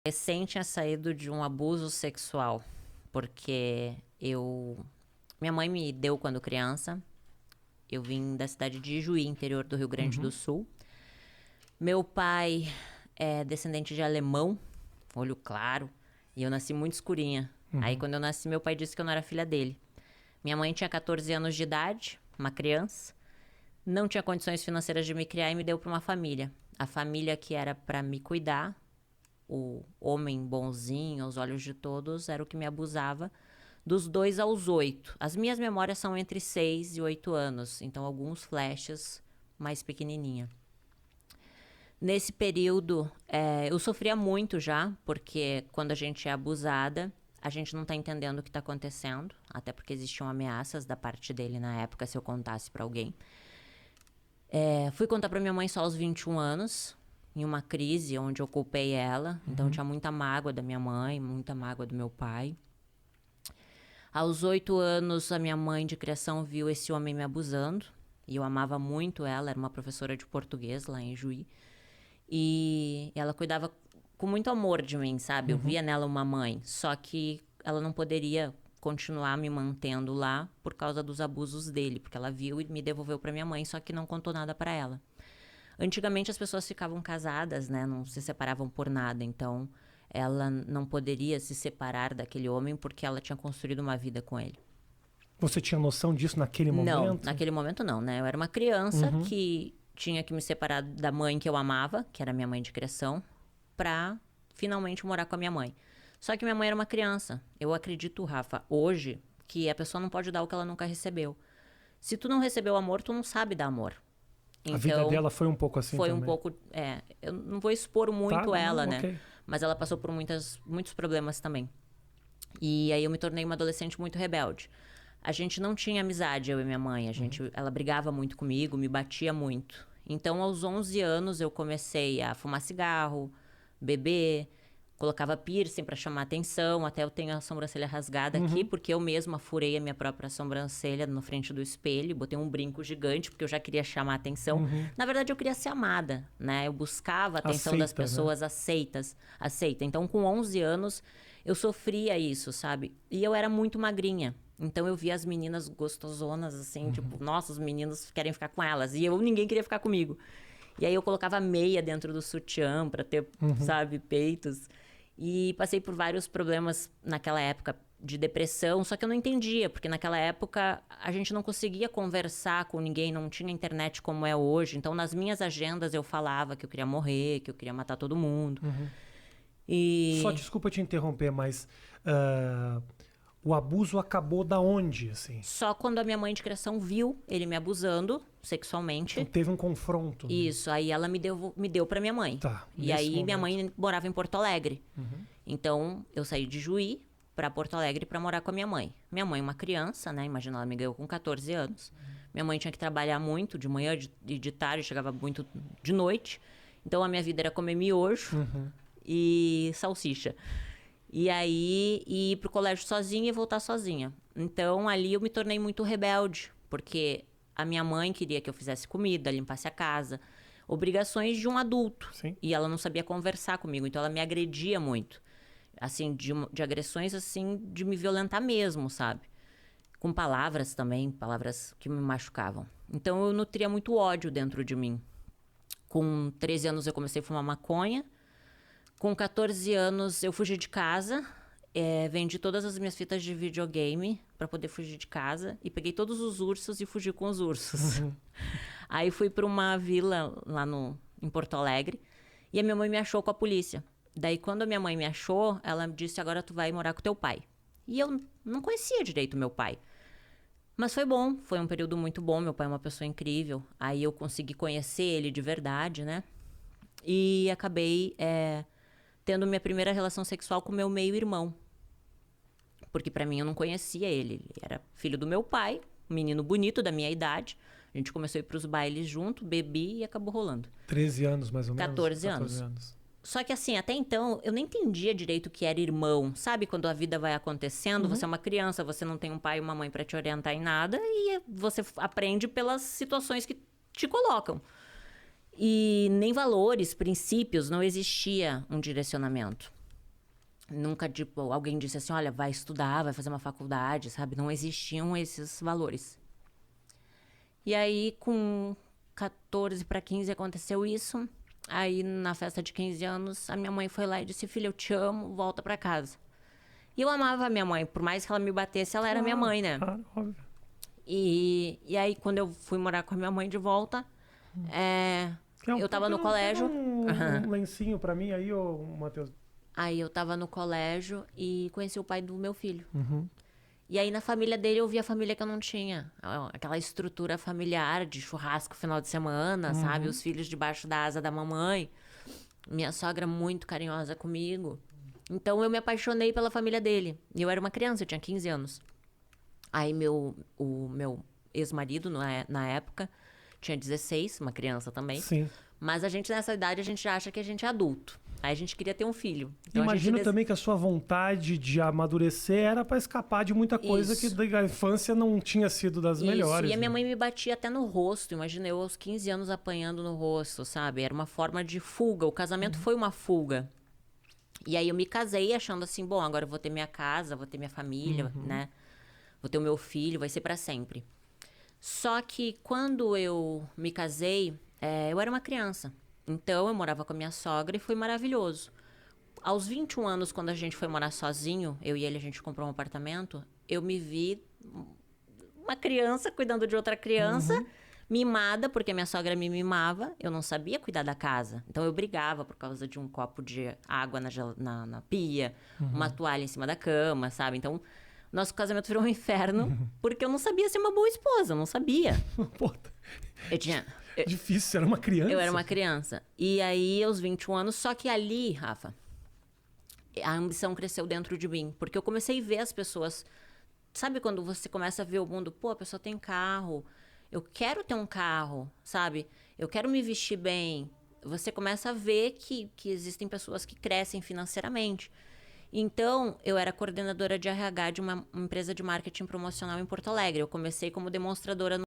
Recém tinha saído de um abuso sexual, porque minha mãe me deu quando criança. Eu vim da cidade de Ijuí, interior do Rio Grande do Sul. Meu pai é descendente de alemão, olho claro, e eu nasci muito escurinha. Aí quando eu nasci, meu pai disse que eu não era filha dele. Minha mãe tinha 14 anos de idade, uma criança, não tinha condições financeiras de me criar e me deu para uma família. A família que era para me cuidar, o homem bonzinho, aos olhos de todos, era o que me abusava, dos 2 aos 8. As minhas memórias são entre 6 e 8 anos, então alguns flashes mais pequenininha. Nesse período, eu sofria muito já, porque quando a gente é abusada, a gente não está entendendo o que está acontecendo, até porque existiam ameaças da parte dele na época, se eu contasse para alguém. Fui contar para minha mãe só aos 21 anos, em uma crise onde eu culpei ela. Então tinha muita mágoa da minha mãe, muita mágoa do meu pai. Aos 8 anos, a minha mãe de criação viu esse homem me abusando. E eu amava muito ela, era uma professora de português lá em Juí. E ela cuidava com muito amor de mim, sabe? Eu via nela uma mãe. Só que ela não poderia continuar me mantendo lá por causa dos abusos dele. Porque ela viu e me devolveu para minha mãe, só que não contou nada para ela. Antigamente as pessoas ficavam casadas, né? Não se separavam por nada. Então, ela não poderia se separar daquele homem porque ela tinha construído uma vida com ele. Você tinha noção disso naquele momento? Não, naquele momento não, né? Eu era uma criança que tinha que me separar da mãe que eu amava, que era minha mãe de criação, pra finalmente morar com a minha mãe. Só que minha mãe era uma criança. Eu acredito, Rafa, hoje, que a pessoa não pode dar o que ela nunca recebeu. Se tu não recebeu amor, tu não sabe dar amor. A vida dela foi um pouco assim foi também? Um pouco, eu não vou expor muito ela, né? Okay. Mas ela passou por muitos problemas também. E aí eu me tornei uma adolescente muito rebelde. A gente não tinha amizade, eu e minha mãe. Ela brigava muito comigo, me batia muito. Então, aos 11 anos, eu comecei a fumar cigarro, beber, colocava piercing para chamar atenção. Até eu tenho a sobrancelha rasgada aqui, porque eu mesma furei a minha própria sobrancelha na frente do espelho. Botei um brinco gigante, porque eu já queria chamar atenção. Na verdade, eu queria ser amada, né? Eu buscava a atenção das pessoas, né? Aceita. Então, com 11 anos, eu sofria isso, sabe? E eu era muito magrinha. Então, eu via as meninas gostosonas, assim, tipo, nossa, os meninos querem ficar com elas. E ninguém queria ficar comigo. E aí, eu colocava meia dentro do sutiã pra ter, sabe, peitos. E passei por vários problemas naquela época de depressão, só que eu não entendia, porque naquela época a gente não conseguia conversar com ninguém, não tinha internet como é hoje. Então, nas minhas agendas, eu falava que eu queria morrer, que eu queria matar todo mundo. E... Só desculpa te interromper, mas... o abuso acabou da onde, assim? Só quando a minha mãe de criação viu ele me abusando sexualmente. Então teve um confronto. Isso, aí ela me deu pra minha mãe. Tá, e aí minha mãe morava em Porto Alegre. Então eu saí de Juí pra Porto Alegre pra morar com a minha mãe. Minha mãe, uma criança, né? Imagina, ela me ganhou com 14 anos. Minha mãe tinha que trabalhar muito, de manhã e de tarde, chegava muito de noite. Então a minha vida era comer miojo e salsicha. E aí, ir pro colégio sozinha e voltar sozinha. Então, ali eu me tornei muito rebelde. Porque a minha mãe queria que eu fizesse comida, limpasse a casa. Obrigações de um adulto. Sim. E ela não sabia conversar comigo. Então, ela me agredia muito. Assim, de agressões, assim, de me violentar mesmo, sabe? Com palavras também, palavras que me machucavam. Então, eu nutria muito ódio dentro de mim. Com 13 anos, eu comecei a fumar maconha. Com 14 anos, eu fugi de casa, vendi todas as minhas fitas de videogame para poder fugir de casa e peguei todos os ursos e fugi com os ursos. Aí fui para uma vila lá em Porto Alegre e a minha mãe me achou com a polícia. Daí, quando a minha mãe me achou, ela me disse, agora tu vai morar com teu pai. E eu não conhecia direito meu pai. Mas foi bom, foi um período muito bom, meu pai é uma pessoa incrível. Aí eu consegui conhecer ele de verdade, né? E acabei... tendo minha primeira relação sexual com meu meio-irmão. Porque pra mim eu não conhecia ele. Ele era filho do meu pai, um menino bonito da minha idade. A gente começou a ir pros bailes junto, bebi e acabou rolando. 13 anos mais ou menos? 14 anos. Só que assim, até então, eu nem entendia direito o que era irmão. Sabe quando a vida vai acontecendo, você é uma criança, você não tem um pai e uma mãe pra te orientar em nada. E você aprende pelas situações que te colocam. E nem valores, princípios, não existia um direcionamento. Nunca, tipo, alguém disse assim, olha, vai estudar, vai fazer uma faculdade, sabe? Não existiam esses valores. E aí, com 14 para 15 aconteceu isso. Aí, na festa de 15 anos, a minha mãe foi lá e disse, filha, eu te amo, volta pra casa. E eu amava a minha mãe, por mais que ela me batesse, ela era minha mãe, né? Claro, óbvio. E aí, quando eu fui morar com a minha mãe de volta, eu tava no colégio. Um lencinho pra mim aí, ô Matheus. Aí eu tava no colégio e conheci o pai do meu filho. Uhum. E aí na família dele eu vi a família que eu não tinha. Aquela estrutura familiar de churrasco final de semana, sabe? Os filhos debaixo da asa da mamãe. Minha sogra muito carinhosa comigo. Então eu me apaixonei pela família dele. E eu era uma criança, eu tinha 15 anos. Aí o meu ex-marido, na época, tinha 16, uma criança também. Sim. Mas a gente, nessa idade, a gente já acha que a gente é adulto. Aí a gente queria ter um filho. Então, Imagino também que a sua vontade de amadurecer era para escapar de muita coisa Isso. que da infância não tinha sido das melhores. E a minha né? mãe me batia até no rosto. Imagina eu aos 15 anos apanhando no rosto, sabe? Era uma forma de fuga. O casamento foi uma fuga. E aí eu me casei achando assim, bom, agora eu vou ter minha casa, vou ter minha família, né? Vou ter o meu filho, vai ser para sempre. Só que quando eu me casei, eu era uma criança. Então eu morava com a minha sogra e foi maravilhoso. Aos 21 anos, quando a gente foi morar sozinho, eu e ele, a gente comprou um apartamento, eu me vi uma criança cuidando de outra criança, mimada, porque minha sogra me mimava, eu não sabia cuidar da casa. Então eu brigava por causa de um copo de água na pia, uma toalha em cima da cama, sabe? Então, nosso casamento virou um inferno, porque eu não sabia ser uma boa esposa, eu não sabia. Pô, Eu tinha... difícil, você era uma criança. Eu era uma criança. E aí, aos 21 anos, só que ali, Rafa, a ambição cresceu dentro de mim. Porque eu comecei a ver as pessoas... Sabe quando você começa a ver o mundo? Pô, a pessoa tem carro. Eu quero ter um carro, sabe? Eu quero me vestir bem. Você começa a ver que existem pessoas que crescem financeiramente. Então, eu era coordenadora de RH de uma empresa de marketing promocional em Porto Alegre. Eu comecei como demonstradora